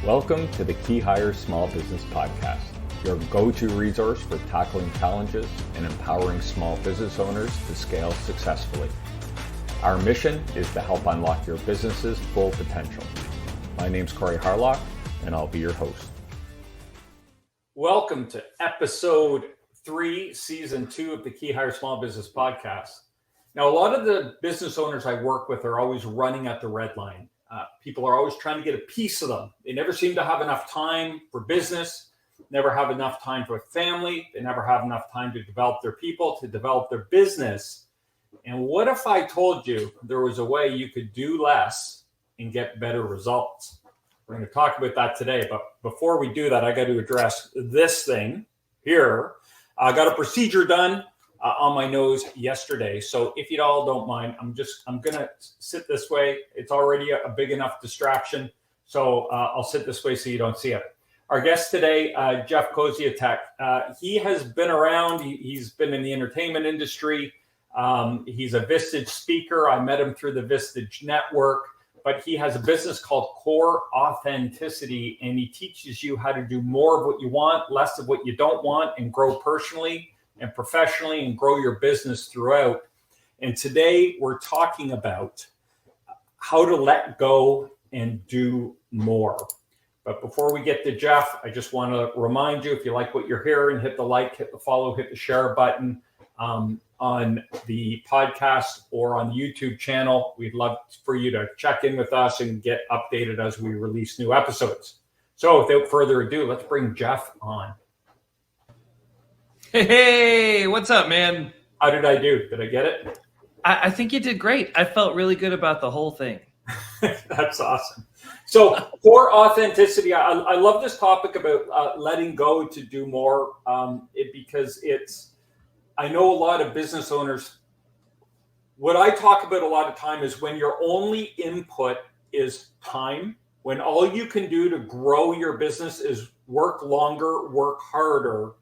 Welcome to the Key Hire Small Business Podcast, your go-to resource for tackling challenges and empowering small business owners to scale successfully. Our mission is to help unlock your business's full potential. My name's Corey Harlock, and I'll be your host. Welcome to episode 3, season 2 of the Key Hire Small Business Podcast. Now, a lot of the business owners I work with are always running at the red line. People are always trying to get a piece of them. They never seem to have enough time for business, never have enough time for family. They never have enough time to develop their people, to develop their business. And what if I told you there was a way you could do less and get better results? We're going to talk about that today. But before we do that, I got to address this thing here. I got a procedure done on my nose yesterday. So if you all don't mind, I'm going to sit this way. It's already a big enough distraction. So I'll sit this way so you don't see it. Our guest today, Jeff Koziatek, he has been around. He's been in the entertainment industry. He's a Vistage speaker. I met him through the Vistage network, but he has a business called Core Authenticity, and he teaches you how to do more of what you want, less of what you don't want, and grow personally and professionally and grow your business throughout. And today we're talking about how to let go and do more. But before we get to Jeff, I just want to remind you, if you like what you're hearing, hit the like, hit the follow, hit the share button on the podcast or on the YouTube channel. We'd love for you to check in with us and get updated as we release new episodes. So without further ado, let's bring Jeff on. Hey, what's up, man? How did I do? Did I get it? I think you did great. I felt really good about the whole thing. That's awesome. So Core Authenticity, I love this topic about letting go to do more because I know a lot of business owners, what I talk about a lot of time is when your only input is time, when all you can do to grow your business is work longer, work harder.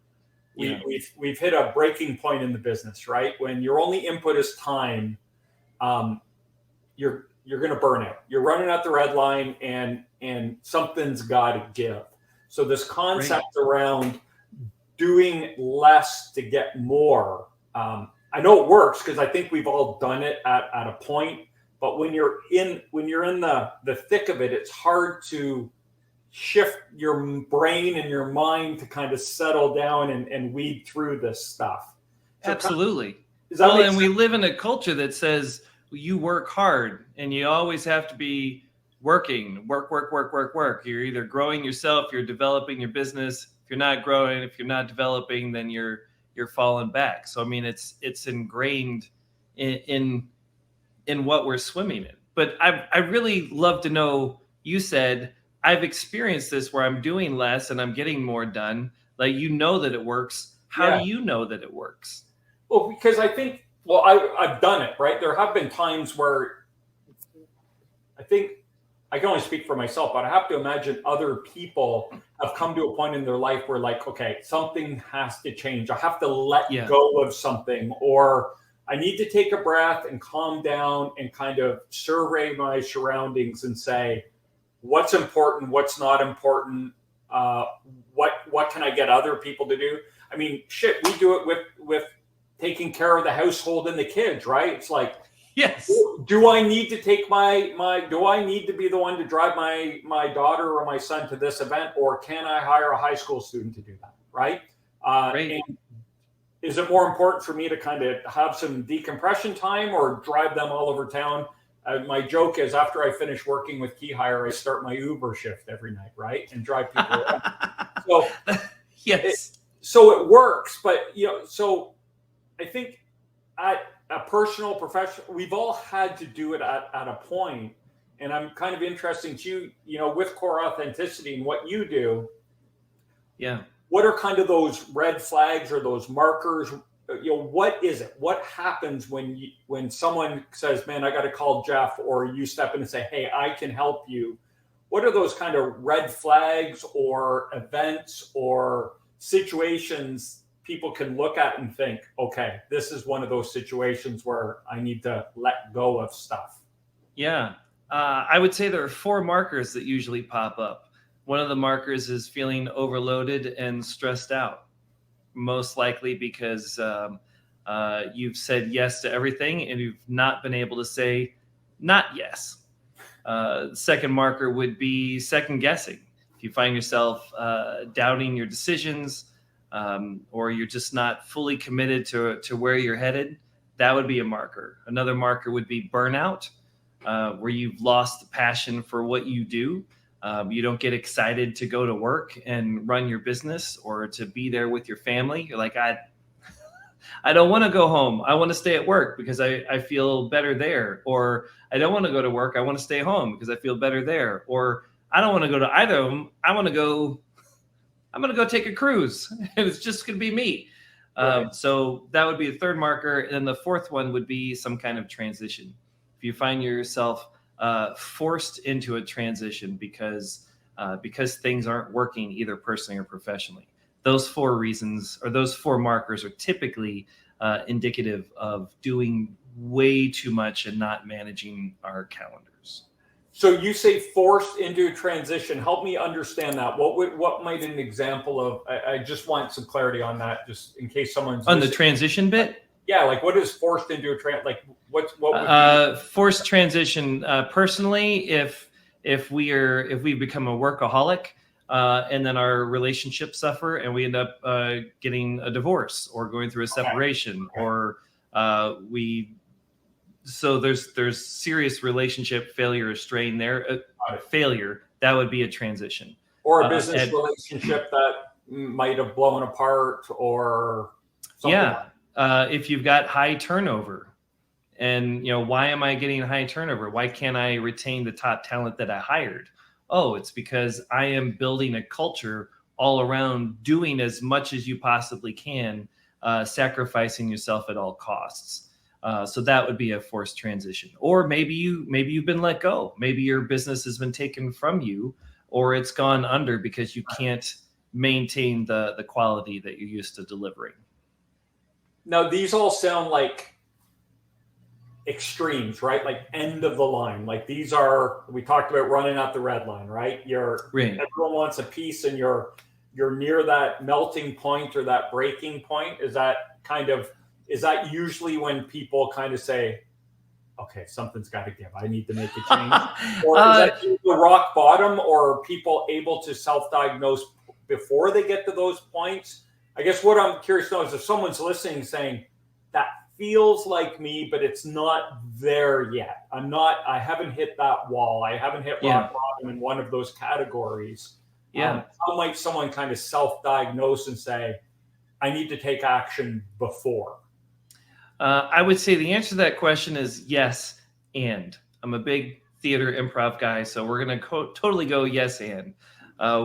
Yeah. We've hit a breaking point in the business, right? When your only input is time, you're going to burn out. You're running at the red line, and something's got to give. So this concept around doing less to get more, I know it works because I think we've all done it at a point. But when you're in the thick of it, it's hard to shift your brain and your mind to kind of settle down and weed through this stuff. So absolutely. And we live in a culture that says you work hard and you always have to be working, work. You're either growing yourself, you're developing your business. If you're not growing, if you're not developing, then you're falling back. So, I mean, it's ingrained in what we're swimming in. But I really love to know, you said, I've experienced this where I'm doing less and I'm getting more done. Like, you know that it works. How do you know that it works? Well, because I think, I've done it, right? There have been times where I think I can only speak for myself, but I have to imagine other people have come to a point in their life where, like, okay, something has to change. I have to let go of something, or I need to take a breath and calm down and kind of survey my surroundings and say, what's important, what's not important, what can I get other people to do? I mean, shit, we do it with taking care of the household and the kids, right? It's like, yes. Do I need to take do I need to be the one to drive my daughter or my son to this event, or can I hire a high school student to do that, right? And is it more important for me to kind of have some decompression time or drive them all over town? My joke is, after I finish working with Key Hire, I start my Uber shift every night, right? And drive people around. So, yes. So it works, but so I think at a personal, professional, we've all had to do it at a point. And I'm kind of interested to you, with Core Authenticity and what you do. Yeah. What are kind of those red flags or those markers? What is it? What happens when someone says, man, I got to call Jeff, or you step in and say, hey, I can help you? What are those kind of red flags or events or situations people can look at and think, okay, this is one of those situations where I need to let go of stuff? Yeah. I would say there are 4 markers that usually pop up. one of the markers is feeling overloaded and stressed out, most likely because you've said yes to everything and you've not been able to say not yes. Second marker would be second guessing. If you find yourself doubting your decisions, or you're just not fully committed to where you're headed, that would be a marker. Another marker would be burnout, where you've lost the passion for what you do. You don't get excited to go to work and run your business or to be there with your family. You're like, I don't want to go home. I want to stay at work because I feel better there. Or I don't want to go to work. I want to stay home because I feel better there. Or I don't want to go to either of them. I'm going to go take a cruise and it's just going to be me. Right. So that would be the third marker. And then the fourth one would be some kind of transition. If you find yourself forced into a transition because things aren't working either personally or professionally, those four reasons or those four markers are typically indicative of doing way too much and not managing our calendars. So you say forced into a transition. Help me understand that. What might an example of? I just want some clarity on that, just in case someone's on the transition bit. Yeah, like what is forced into a like what would be? Forced transition? Personally, if we become a workaholic. And then our relationships suffer and we end up getting a divorce or going through a separation, or so there's serious relationship failure or strain there. Failure, that would be a transition. Or a business relationship that might have blown apart or something. Yeah. If you've got high turnover and, why am I getting high turnover? Why can't I retain the top talent that I hired? Oh, it's because I am building a culture all around doing as much as you possibly can, sacrificing yourself at all costs. So that would be a forced transition. Or maybe you've been let go. Maybe your business has been taken from you, or it's gone under because you can't maintain the quality that you're used to delivering. Now, these all sound like extremes, right? Like end of the line. Like these are, we talked about running at the red line, right? Everyone wants a piece and you're near that melting point or that breaking point. Is that usually when people kind of say, okay, something's got to give, I need to make a change? Or is that the rock bottom, or are people able to self-diagnose before they get to those points? I guess what I'm curious to know is if someone's listening saying that feels like me, but it's not there yet. I haven't hit that wall. I haven't hit rock bottom in one of those categories. How might someone kind of self-diagnose and say, I need to take action before? I would say the answer to that question is yes, and. I'm a big theater improv guy, so we're going to totally go yes, and.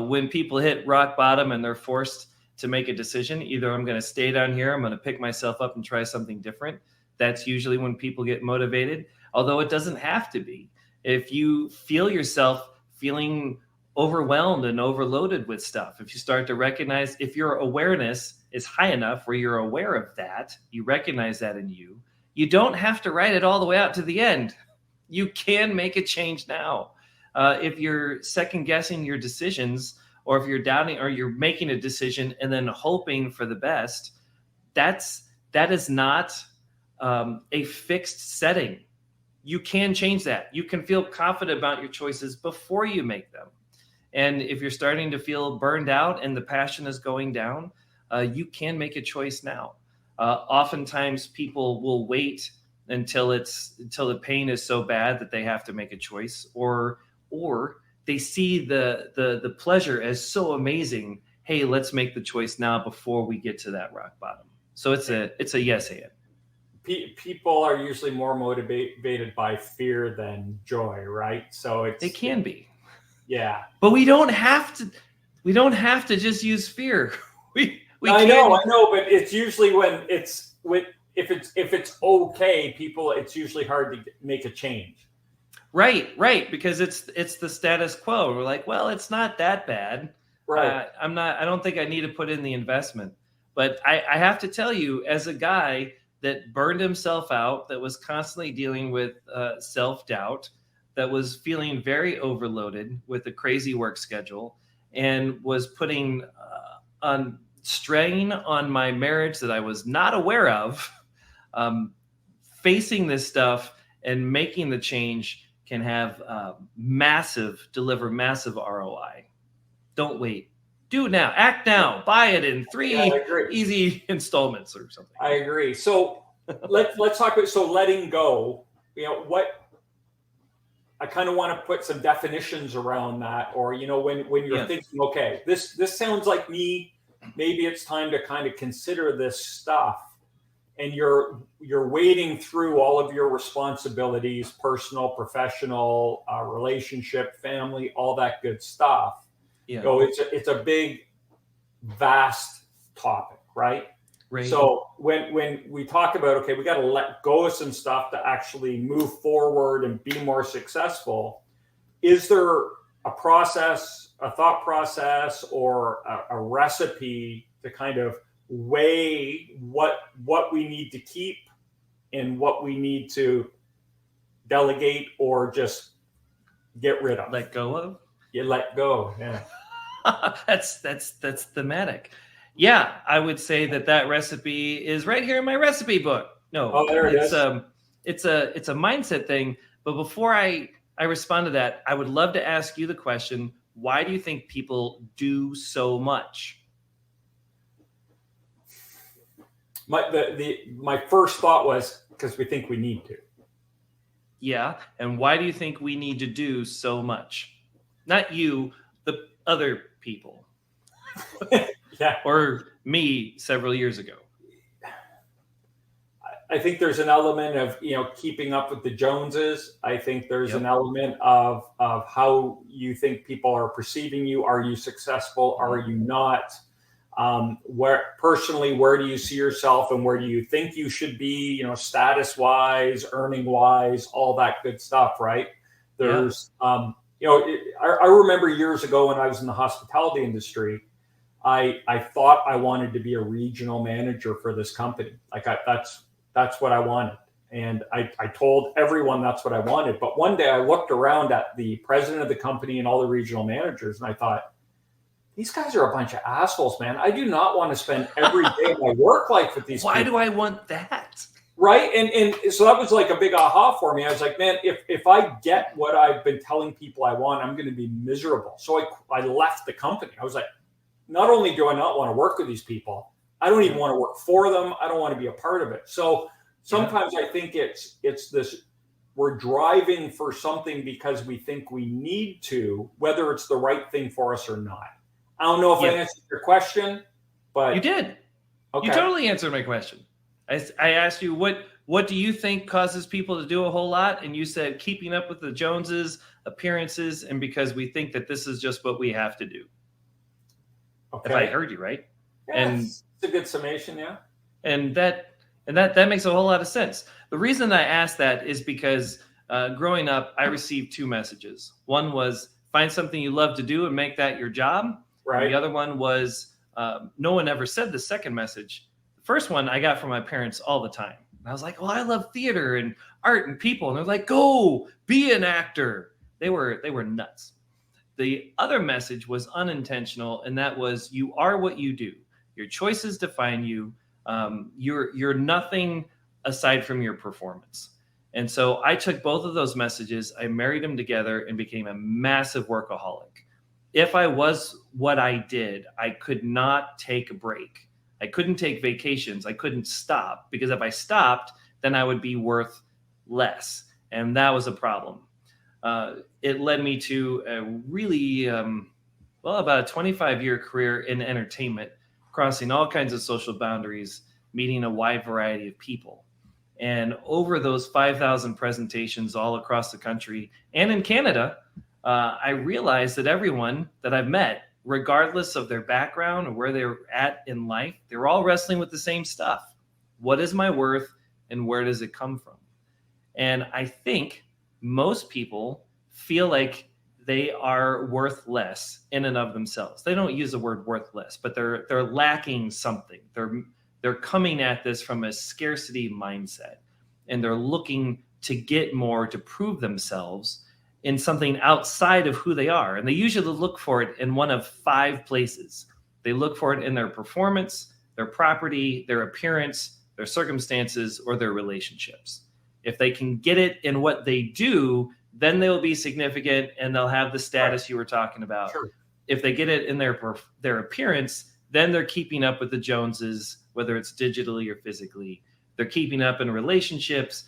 When people hit rock bottom and they're forced to make a decision, either I'm going to stay down here, I'm going to pick myself up and try something different. That's usually when people get motivated, although it doesn't have to be. If you feel yourself feeling overwhelmed and overloaded with stuff, if you start to recognize, if your awareness is high enough where you're aware of that, you recognize that in you, you don't have to write it all the way out to the end. You can make a change now. If you're second guessing your decisions, or if you're doubting or you're making a decision and then hoping for the best, that is not a fixed setting. You can change that. You can feel confident about your choices before you make them. And if you're starting to feel burned out and the passion is going down, you can make a choice now. Oftentimes people will wait until the pain is so bad that they have to make a choice, or they see the pleasure as so amazing. Hey, let's make the choice now before we get to that rock bottom. So it's a yes and. People are usually more motivated by fear than joy, right? So they can be. Yeah. But we don't have to just use fear. I know, but it's usually when if it's okay, it's usually hard to make a change. Right, because it's the status quo. We're like, well, it's not that bad. Right. I don't think I need to put in the investment. But I have to tell you, as a guy that burned himself out, that was constantly dealing with self-doubt, that was feeling very overloaded with a crazy work schedule, and was putting on strain on my marriage that I was not aware of. Facing this stuff and making the change can have deliver massive ROI. Don't wait. Do it now. Act now. Buy it in 3 easy installments or something. I agree. So let's talk about letting go. What I kind of want to put some definitions around that, or when you're thinking, okay, this sounds like me. Maybe it's time to kind of consider this stuff. And you're wading through all of your responsibilities, personal, professional, relationship, family, all that good stuff. Yeah. So it's a big, vast topic, right? Right. So when we talk about, okay, we got to let go of some stuff to actually move forward and be more successful. Is there a process, a thought process, or a recipe to kind of weigh what we need to keep and what we need to delegate or just get rid of? Let go of? You let go, yeah. That's thematic. Yeah, I would say that recipe is right here in my recipe book. No, there it is. It's a mindset thing. But before I respond to that, I would love to ask you the question: why do you think people do so much? My first thought was because we think we need to. Yeah, and why do you think we need to do so much? Not you, the other people. Yeah. Or me several years ago. I think there's an element of keeping up with the Joneses. I think there's an element of how you think people are perceiving you. Are you successful? Are you not? Where do you see yourself, and where do you think you should be? Status wise, earning wise, all that good stuff, right? There's, I remember years ago when I was in the hospitality industry. I thought I wanted to be a regional manager for this company. That's what I wanted. And I told everyone that's what I wanted. But one day I looked around at the president of the company and all the regional managers, and I thought, these guys are a bunch of assholes, man. I do not want to spend every day of my work life with these people. Why do I want that? Right. And so that was like a big aha for me. I was like, man, if I get what I've been telling people I want, I'm going to be miserable. So I left the company. I was like, not only do I not want to work with these people, I don't even want to work for them. I don't want to be a part of it. So sometimes I think it's this, we're driving for something because we think we need to, whether it's the right thing for us or not. I don't know if I answered your question, but you did. Okay. You totally answered my question. I asked you what do you think causes people to do a whole lot, and you said keeping up with the Joneses, appearances, and because we think that this is just what we have to do. Okay. If I heard you right. Yeah, and it's a good summation, yeah. And that makes a whole lot of sense. The reason I asked that is because growing up, I received 2 messages. One was find something you love to do and make that your job. Right. And the other one was no one ever said the second message. The first one I got from my parents all the time. I was like, well, I love theater and art and people. And they're like, go be an actor. They were nuts. The other message was unintentional, and that was you are what you do. Your choices define you. You're nothing aside from your performance. And so I took both of those messages, I married them together, and became a massive workaholic. If I was what I did, I could not take a break. I couldn't take vacations. I couldn't stop, because if I stopped, then I would be worth less. And that was a problem. It led me to a really, about a 25-year career in entertainment, crossing all kinds of social boundaries, meeting a wide variety of people. And over those 5,000 presentations all across the country and in Canada, I realized that everyone that I've met, regardless of their background or where they're at in life, they're all wrestling with the same stuff. What is my worth and where does it come from? And I think most people feel like they are worth less in and of themselves. They don't use the word worthless, but they're lacking something. They're coming at this from a scarcity mindset, and they're looking to get more to prove themselves. in something outside of who they are. And they usually look for it in one of 5 places. They look for it in their performance, their property, their appearance, their circumstances, or their relationships. If they can get it in what they do, then they'll be significant and they'll have the status you were talking about. Sure. If they get it in their appearance, then they're keeping up with the Joneses, whether it's digitally or physically. They're keeping up in relationships,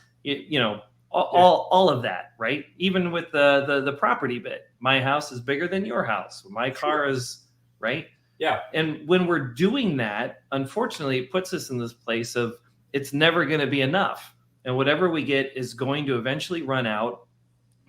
all of that, right? Even with the property bit. My house is bigger than your house. My car is, right? Yeah. And when we're doing that, unfortunately, it puts us in this place of it's never going to be enough. And whatever we get is going to eventually run out.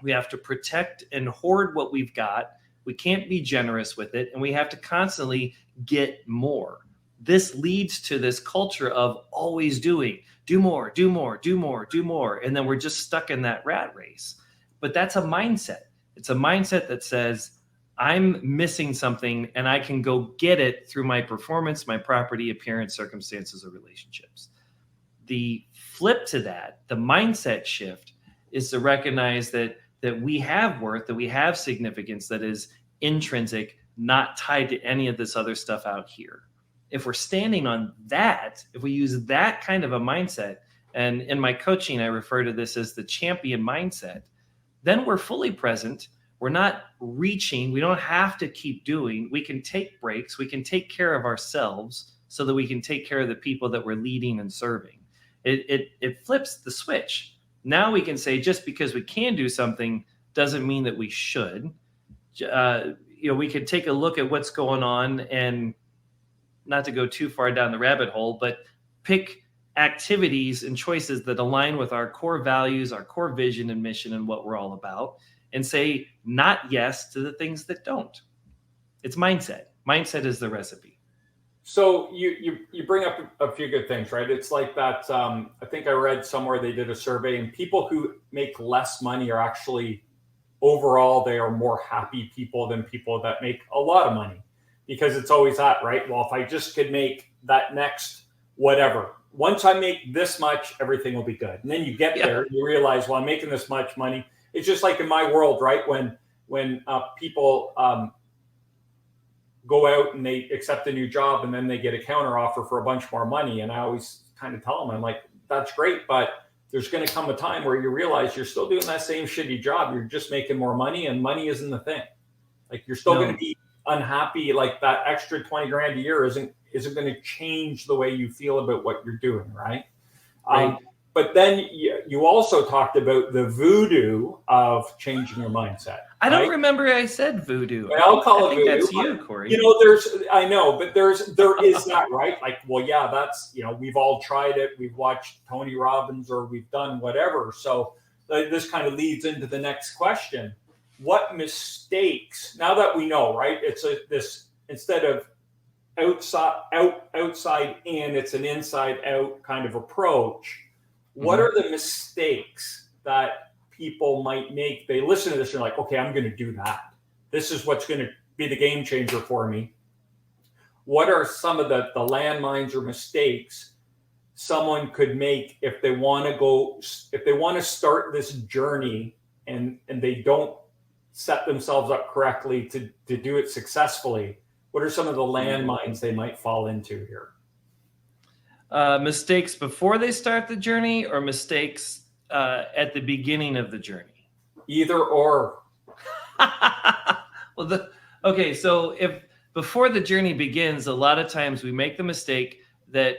We have to protect and hoard what we've got. We can't be generous with it. And we have to constantly get more. This leads to this culture of always doing, do more, do more, do more, do more. And then we're just stuck in that rat race. But that's a mindset. It's a mindset that says, I'm missing something and I can go get it through my performance, my property, appearance, circumstances, or relationships. The flip to that, the mindset shift, is to recognize that we have worth, that we have significance that is intrinsic, not tied to any of this other stuff out here. If we're standing on that, if we use that kind of a mindset, and in my coaching, I refer to this as the champion mindset, then we're fully present. We're not reaching. We don't have to keep doing. We can take breaks. We can take care of ourselves so that we can take care of the people that we're leading and serving. It flips the switch. Now we can say just because we can do something doesn't mean that we should. We could take a look at what's going on and not to go too far down the rabbit hole, but pick activities and choices that align with our core values, our core vision and mission and what we're all about, and say not yes to the things that don't. It's mindset. Mindset is the recipe. So you bring up a few good things, right? It's like that. I think I read somewhere they did a survey, and people who make less money are actually, overall, they are more happy people than people that make a lot of money, because it's always that, right? Well, if I just could make that next whatever, once I make this much, everything will be good. And then you get there, you realize, well, I'm making this much money. It's just like in my world, right? When people go out and they accept a new job and then they get a counter offer for a bunch more money. And I always kind of tell them, I'm like, that's great, but there's going to come a time where you realize you're still doing that same shitty job. You're just making more money, and money isn't the thing. Like, you're still going to be unhappy. Like, that extra 20 grand a year isn't going to change the way you feel about what you're doing. Right. But then you also talked about the voodoo of changing your mindset. I don't remember I said voodoo. I'll call it voodoo. That's you, Corey. I know, but there is that, right? Like, well, yeah, that's, we've all tried it. We've watched Tony Robbins, or we've done whatever. So this kind of leads into the next question. What mistakes, now that we know, right? It's this, instead of outside in, it's an inside out kind of approach. What are the mistakes that people might make? They listen to this and they're like, okay, I'm going to do that. This is what's going to be the game changer for me. What are some of the landmines or mistakes someone could make if they want to start this journey and they don't set themselves up correctly to do it successfully? What are some of the landmines they might fall into here? Mistakes before they start the journey, or mistakes at the beginning of the journey? Either or. Okay, so if before the journey begins, a lot of times we make the mistake that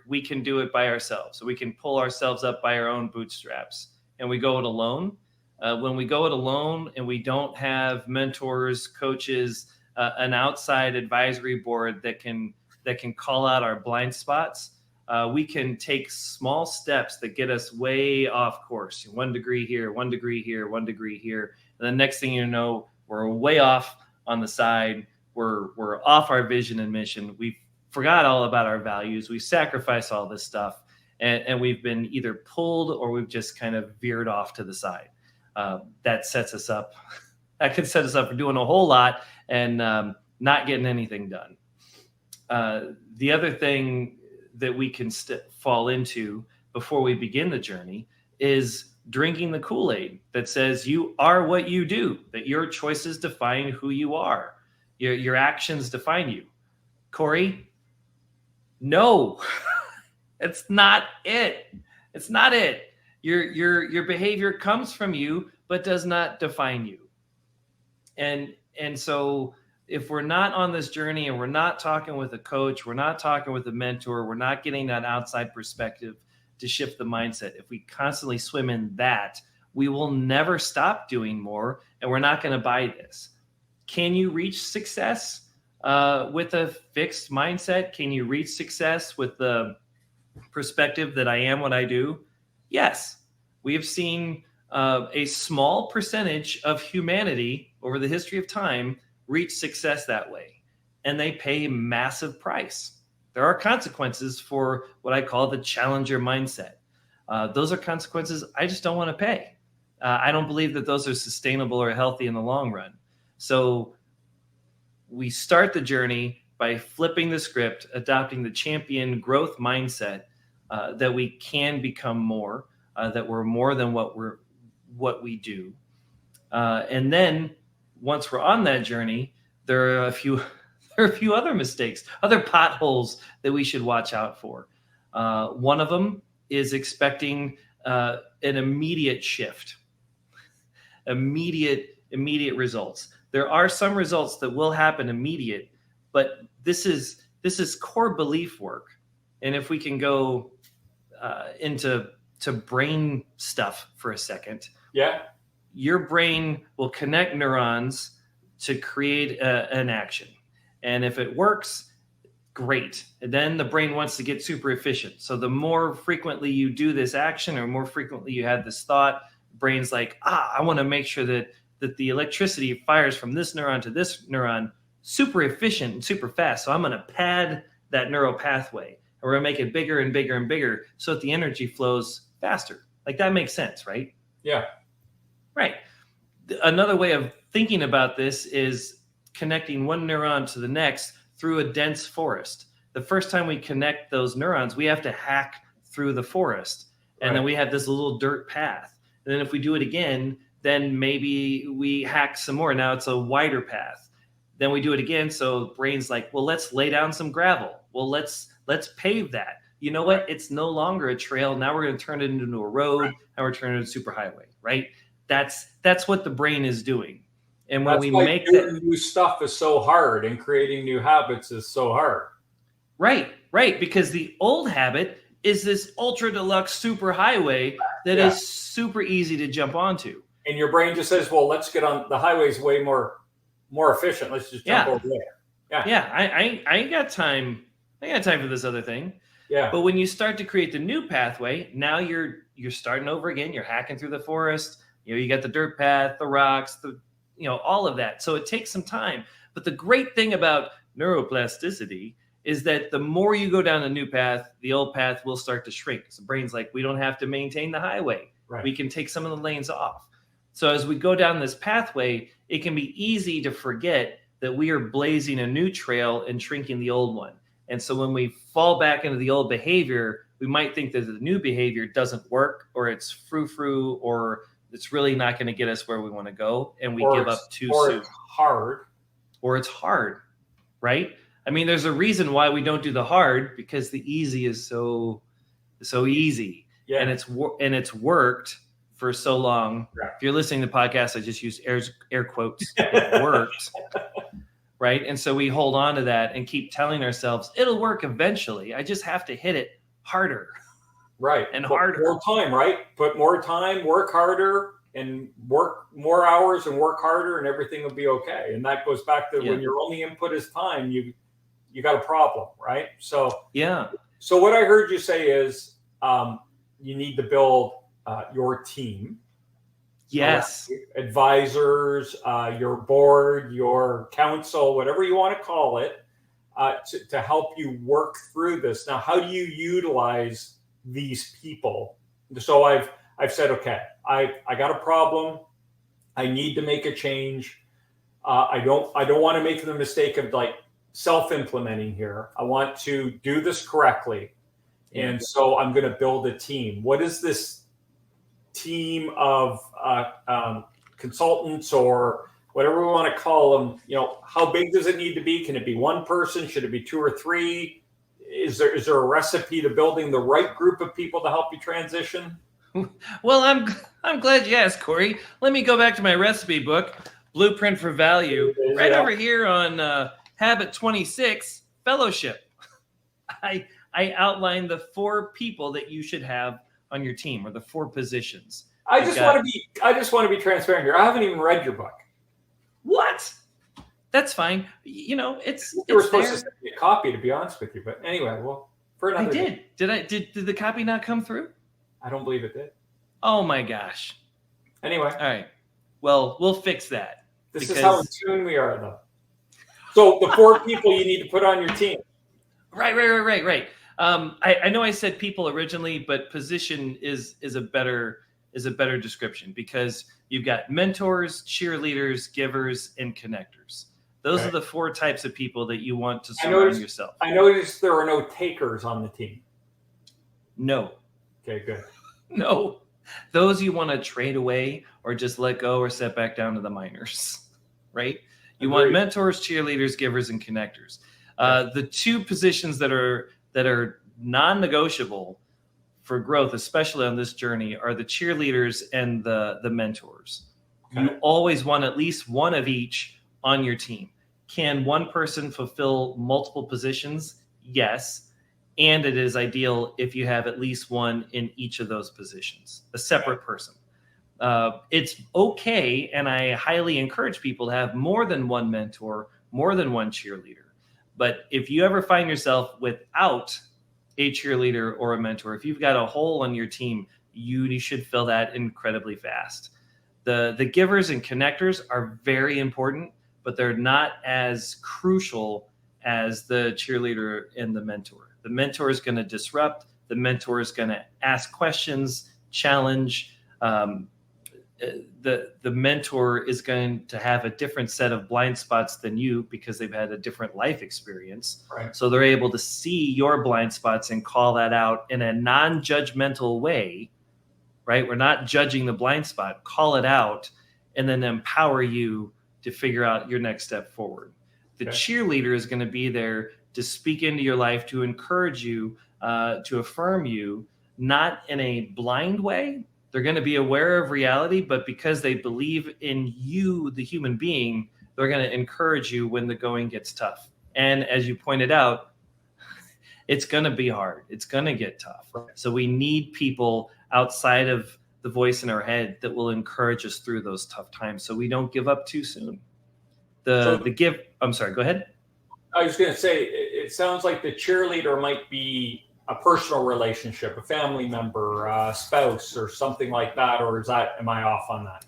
we can do it by ourselves. So we can pull ourselves up by our own bootstraps, and we go it alone. When we go it alone and we don't have mentors, coaches, an outside advisory board that can call out our blind spots, we can take small steps that get us way off course. 1 degree here, 1 degree here, 1 degree here. And the next thing you know, we're way off on the side. We're off our vision and mission. We forgot all about our values. We sacrificed all this stuff, and we've been either pulled or we've just kind of veered off to the side. That sets us up. That could set us up for doing a whole lot and not getting anything done. The other thing that we can fall into before we begin the journey is drinking the Kool-Aid that says you are what you do, that your choices define who you are, your actions define you. Corey, no, it's not it. It's not it. Your behavior comes from you, but does not define you. And so if we're not on this journey and we're not talking with a coach, we're not talking with a mentor, we're not getting that outside perspective to shift the mindset. If we constantly swim in that, we will never stop doing more, and we're not going to buy this. Can you reach success with a fixed mindset? Can you reach success with the perspective that I am what I do? Yes. We have seen a small percentage of humanity over the history of time reach success that way, and they pay a massive price. There are consequences for what I call the challenger mindset. Those are consequences I just don't want to pay. I don't believe that those are sustainable or healthy in the long run. So we start the journey by flipping the script, adopting the champion growth mindset, that we can become more, that we're more than what we do. And then once we're on that journey, there are a few other mistakes, other potholes that we should watch out for. One of them is expecting an immediate shift, immediate results. There are some results that will happen immediate, but this is core belief work. And if we can go into brain stuff for a second, your brain will connect neurons to create an action. And if it works, great. And then the brain wants to get super efficient. So the more frequently you do this action or more frequently you have this thought, brain's like, I want to make sure that the electricity fires from this neuron to this neuron super efficient and super fast. So I'm going to pad that neural pathway. And we're going to make it bigger and bigger and bigger so that the energy flows faster. Like, that makes sense, right? Yeah. Right. Another way of thinking about this is connecting one neuron to the next through a dense forest. The first time we connect those neurons, we have to hack through the forest. And then we have this little dirt path. And then if we do it again, then maybe we hack some more. Now it's a wider path. Then we do it again. So brain's like, well, let's lay down some gravel. Well, let's pave that. You know what? It's no longer a trail. Now we're going to turn it into a road. Now we're turning it into a superhighway, right? That's what the brain is doing. And when we make that new stuff is so hard, and creating new habits is so hard. Right. Because the old habit is this ultra deluxe superhighway that is super easy to jump onto. And your brain just says, well, let's get on the highways way more efficient. Let's just jump over there. Yeah. I ain't got time. I got time for this other thing. Yeah. But when you start to create the new pathway, now you're starting over again. You're hacking through the forest. You got the dirt path, the rocks, all of that. So it takes some time. But the great thing about neuroplasticity is that the more you go down a new path, the old path will start to shrink. So the brain's like, we don't have to maintain the highway. Right. We can take some of the lanes off. So as we go down this pathway, it can be easy to forget that we are blazing a new trail and shrinking the old one. And so when we fall back into the old behavior, we might think that the new behavior doesn't work, or it's frou-frou, or it's really not going to get us where we want to go, and we give up too soon. Or it's hard, right? I mean, there's a reason why we don't do the hard, because the easy is so easy, and it's worked for so long. Right. If you're listening to the podcast, I just used air quotes. It worked, right? And so we hold on to that and keep telling ourselves it'll work eventually. I just have to hit it harder. Right. And harder. More time, right? Put more time, work harder, and work more hours and work harder, and everything will be okay. And that goes back to when your only input is time, you got a problem, right? So So what I heard you say is you need to build your team. Yes. Advisors, your board, your council, whatever you want to call it, to help you work through this. Now, how do you utilize these people? So I've said, okay, I got a problem. I need to make a change. I don't want to make the mistake of like self-implementing here. I want to do this correctly. And so I'm going to build a team. What is this team of consultants or whatever we want to call them, how big does it need to be? Can it be one person? Should it be 2 or 3? Is there a recipe to building the right group of people to help you transition? Well, I'm glad you asked, Corey. Let me go back to my recipe book, Blueprint for Value, right over here on Habit 26, Fellowship. I outlined the 4 people that you should have on your team, or the 4 positions. I just want to be transparent here. I haven't even read your book. What? That's fine. You were supposed to send me a copy, to be honest with you. But anyway, well, for another day. Did the copy not come through? I don't believe it did. Oh my gosh. Anyway. All right. Well, we'll fix that. This is how in tune we are, though. So the 4 people you need to put on your team. Right. I know I said people originally, but position is a better description, because you've got mentors, cheerleaders, givers, and connectors. Those are the 4 types of people that you want to surround yourself. I noticed there are no takers on the team. No. Okay, good. No. Those you want to trade away or just let go or set back down to the minors, right? You want mentors, cheerleaders, givers, and connectors. The 2 positions that are non-negotiable for growth, especially on this journey, are the cheerleaders and the mentors. Okay. You always want at least one of each on your team. Can one person fulfill multiple positions? Yes. And it is ideal if you have at least one in each of those positions, a separate person. It's okay, and I highly encourage people to have more than one mentor, more than one cheerleader. But if you ever find yourself without a cheerleader or a mentor, if you've got a hole on your team, you should fill that incredibly fast. The givers and connectors are very important, but they're not as crucial as the cheerleader and the mentor. The mentor is going to disrupt. The mentor is going to ask questions, challenge. The mentor is going to have a different set of blind spots than you, because they've had a different life experience. Right. So they're able to see your blind spots and call that out in a non-judgmental way, right? We're not judging the blind spot, call it out, and then empower you to figure out your next step forward. The cheerleader is going to be there to speak into your life, to encourage you, to affirm you, not in a blind way. They're going to be aware of reality, but because they believe in you, the human being, they're going to encourage you when the going gets tough. And as you pointed out, it's going to be hard. It's going to get tough. So we need people outside of the voice in our head that will encourage us through those tough times, so we don't give up too soon. I'm sorry, go ahead. I was going to say, it sounds like the cheerleader might be a personal relationship, a family member, a spouse, or something like that, or am I off on that?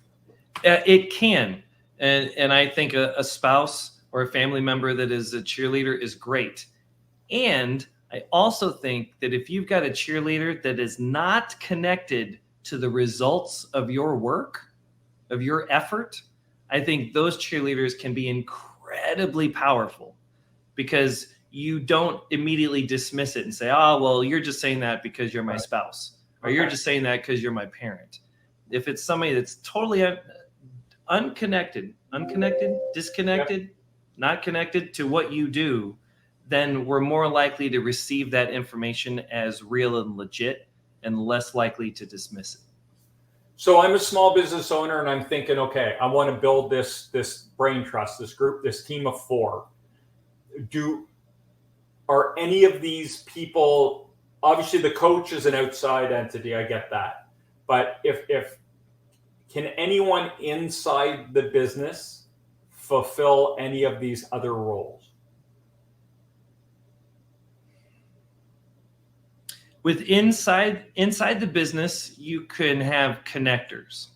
It can, and I think a spouse or a family member that is a cheerleader is great. And I also think that if you've got a cheerleader that is not connected to the results of your work, of your effort, I think those cheerleaders can be incredibly powerful, because you don't immediately dismiss it and say, oh, well, you're just saying that because you're my spouse, or you're just saying that because you're my parent. If it's somebody that's totally unconnected, disconnected, not connected to what you do, then we're more likely to receive that information as real and legit, and less likely to dismiss it. So I'm a small business owner, and I'm thinking, okay, I want to build this brain trust, this group, this team of 4. Are any of these people, obviously the coach is an outside entity, I get that. But if can anyone inside the business fulfill any of these other roles? With inside the business, you can have connectors.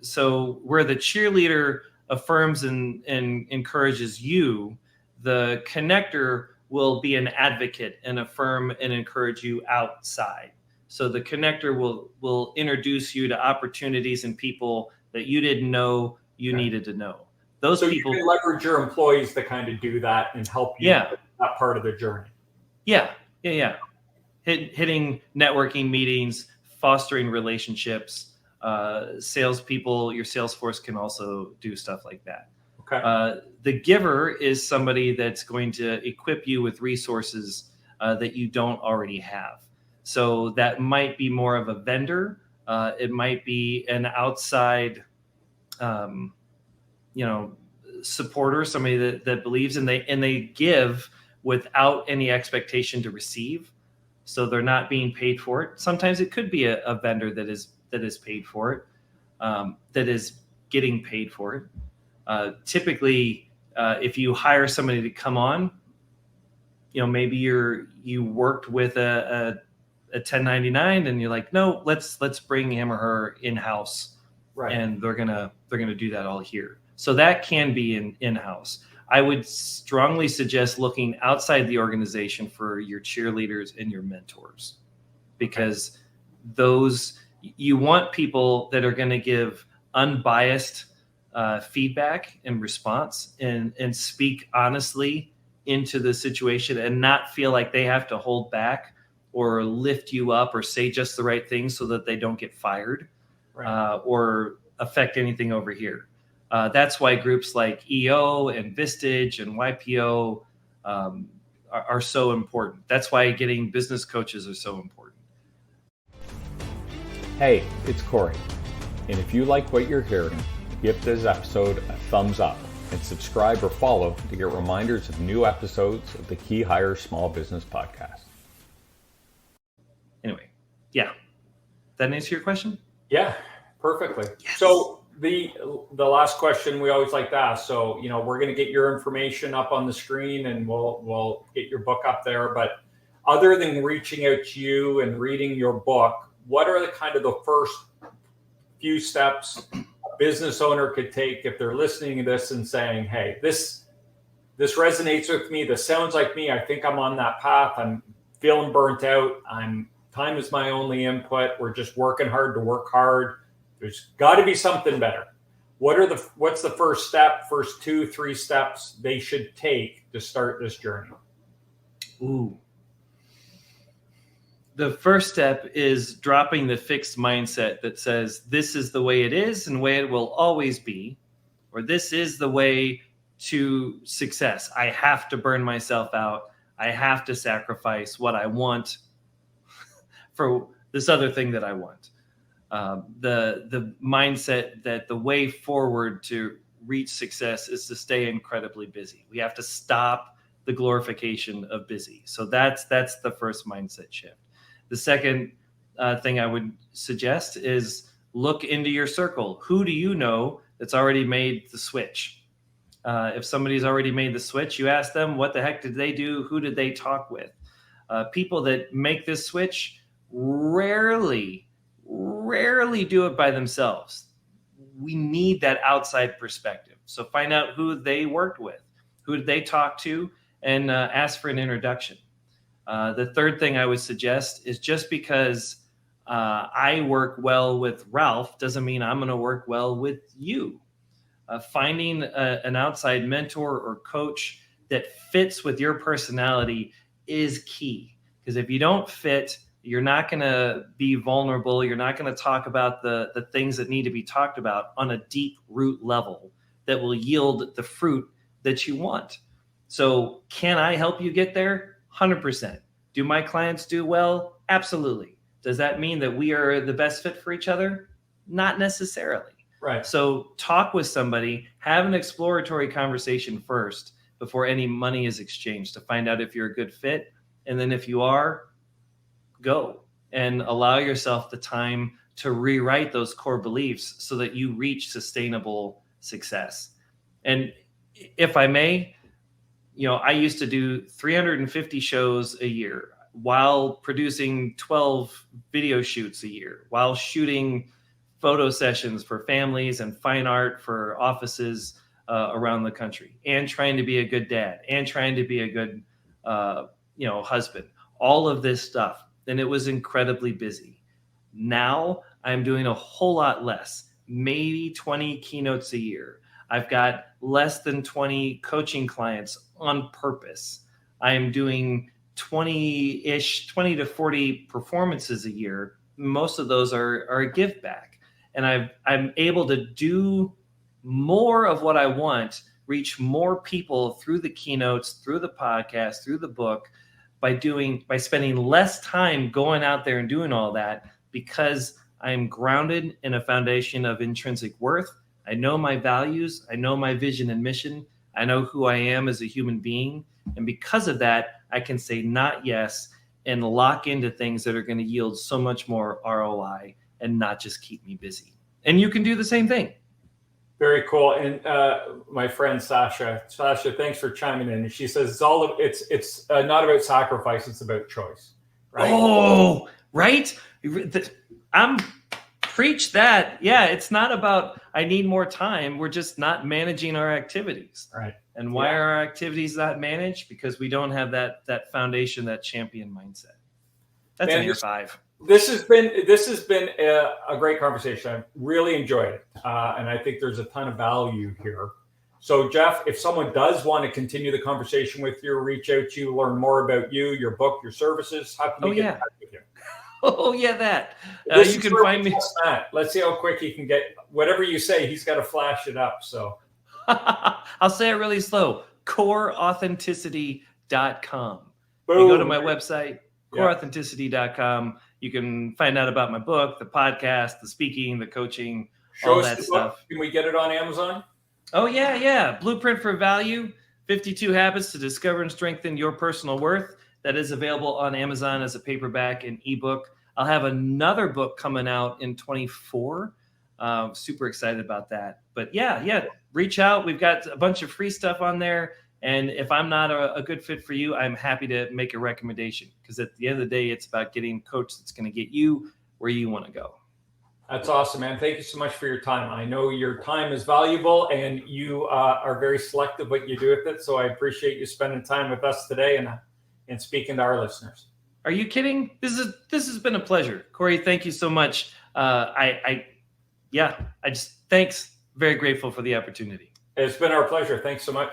So where the cheerleader affirms and encourages you, the connector will be an advocate and affirm and encourage you outside. So the connector will introduce you to opportunities and people that you didn't know you needed to know. Those people, you can leverage your employees to kind of do that and help you with that part of the journey. Yeah. Hitting networking meetings, fostering relationships, salespeople, your sales force can also do stuff like that. Okay. The giver is somebody that's going to equip you with resources that you don't already have. So that might be more of a vendor. It might be an outside, supporter, somebody that believes, and they give without any expectation to receive. So they're not being paid for it. Sometimes it could be a vendor that is paid for it, that is getting paid for it. Typically, if you hire somebody to come on, maybe you worked with a 1099 and you're like, no, let's bring him or her in-house, Right. and they're gonna do that all here. So that can be in-house. I would strongly suggest looking outside the organization for your cheerleaders and your mentors, because you want people that are going to give unbiased feedback and response and speak honestly into the situation and not feel like they have to hold back or lift you up or say just the right things so that they don't get fired, Right. or affect anything over here. That's why groups like EO and Vistage and YPO are so important. That's why getting business coaches are so important. Hey, it's Corey. And if you like what you're hearing, give this episode a thumbs up and subscribe or follow to get reminders of new episodes of the Key Hire Small Business Podcast. Anyway, yeah. That answer your question? Yeah, perfectly. Yes. So the last question we always like to ask. So, we're going to get your information up on the screen and we'll get your book up there. But other than reaching out to you and reading your book, what are the first few steps a business owner could take if they're listening to this and saying, hey, this resonates with me. This sounds like me. I think I'm on that path. I'm feeling burnt out. Time is my only input. We're just working hard to work hard. There's got to be something better. What's the first step, first 2-3 steps they should take to start this journey? Ooh. The first step is dropping the fixed mindset that says this is the way it is and the way it will always be, or this is the way to success. I have to burn myself out. I have to sacrifice what I want for this other thing that I want. The mindset that the way forward to reach success is to stay incredibly busy. We have to stop the glorification of busy. So that's the first mindset shift. The second thing I would suggest is look into your circle. Who do you know that's already made the switch? If somebody's already made the switch, you ask them, what the heck did they do? Who did they talk with? People that make this switch rarely do it by themselves. We need that outside perspective. So find out who they worked with, who did they talk to, and ask for an introduction. The third thing I would suggest is just because I work well with Ralph doesn't mean I'm going to work well with you. Finding an outside mentor or coach that fits with your personality is key. Because if you don't fit, you're not going to be vulnerable. You're not going to talk about the things that need to be talked about on a deep root level that will yield the fruit that you want. So can I help you get there? 100%. Do my clients do well? Absolutely. Does that mean that we are the best fit for each other? Not necessarily. Right. So talk with somebody, have an exploratory conversation first before any money is exchanged to find out if you're a good fit. And then if you are, go and allow yourself the time to rewrite those core beliefs so that you reach sustainable success. And if I may, I used to do 350 shows a year while producing 12 video shoots a year, while shooting photo sessions for families and fine art for offices around the country, and trying to be a good dad and trying to be a good, husband, all of this stuff. And it was incredibly busy. Now I'm doing a whole lot less, maybe 20 keynotes a year. I've got less than 20 coaching clients on purpose. I am doing 20 to 40 performances a year, most of those are a give back. And I'm able to do more of what I want, reach more people through the keynotes, through the podcast, through the book, by spending less time going out there and doing all that, because I'm grounded in a foundation of intrinsic worth. I know my values. I know my vision and mission. I know who I am as a human being. And because of that, I can say not yes and lock into things that are going to yield so much more ROI and not just keep me busy. And you can do the same thing. Very cool. And my friend Sasha, thanks for chiming in. And she says it's not about sacrifice; it's about choice. Right? Oh, right. I'm preach that. Yeah, it's not about I need more time. We're just not managing our activities. Right. And why are our activities not managed? Because we don't have that foundation, that champion mindset. That's an year 5. This has been a great conversation. I've really enjoyed it, and I think there's a ton of value here. So, Jeff, if someone does want to continue the conversation with you, reach out to you, learn more about you, your book, your services, how can we get in touch with you? Oh yeah, that you can find me. Let's see how quick he can get. Whatever you say, he's got to flash it up. So I'll say it really slow. CoreAuthenticity.com. Boom. You go to my website, CoreAuthenticity.com. You can find out about my book, the podcast, the speaking, the coaching, all that stuff. Can we get it on Amazon? Oh, yeah. Blueprint for Value, 52 Habits to Discover and Strengthen Your Personal Worth. That is available on Amazon as a paperback and ebook. I'll have another book coming out in 24. Super excited about that. But yeah, reach out. We've got a bunch of free stuff on there. And if I'm not a good fit for you, I'm happy to make a recommendation, because at the end of the day, it's about getting a coach that's going to get you where you want to go. That's awesome, man. Thank you so much for your time. I know your time is valuable, and you are very selective what you do with it. So I appreciate you spending time with us today and speaking to our listeners. Are you kidding? This has been a pleasure. Corey, thank you so much. Thanks. Very grateful for the opportunity. It's been our pleasure. Thanks so much.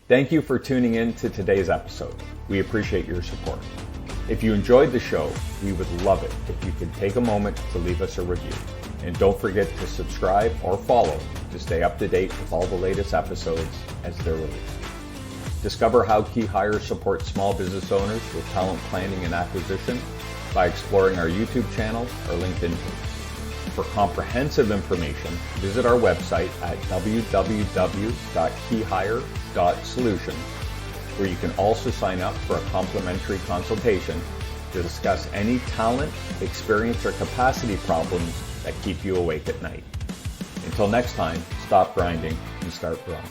Thank you for tuning in to today's episode. We appreciate your support. If you enjoyed the show, we would love it if you could take a moment to leave us a review. And don't forget to subscribe or follow to stay up to date with all the latest episodes as they're released. Discover how Key Hire supports small business owners with talent planning and acquisition by exploring our YouTube channel or LinkedIn page. For comprehensive information, visit our website at www.keyhire.solutions, where you can also sign up for a complimentary consultation to discuss any talent, experience, or capacity problems that keep you awake at night. Until next time, stop grinding and start growing.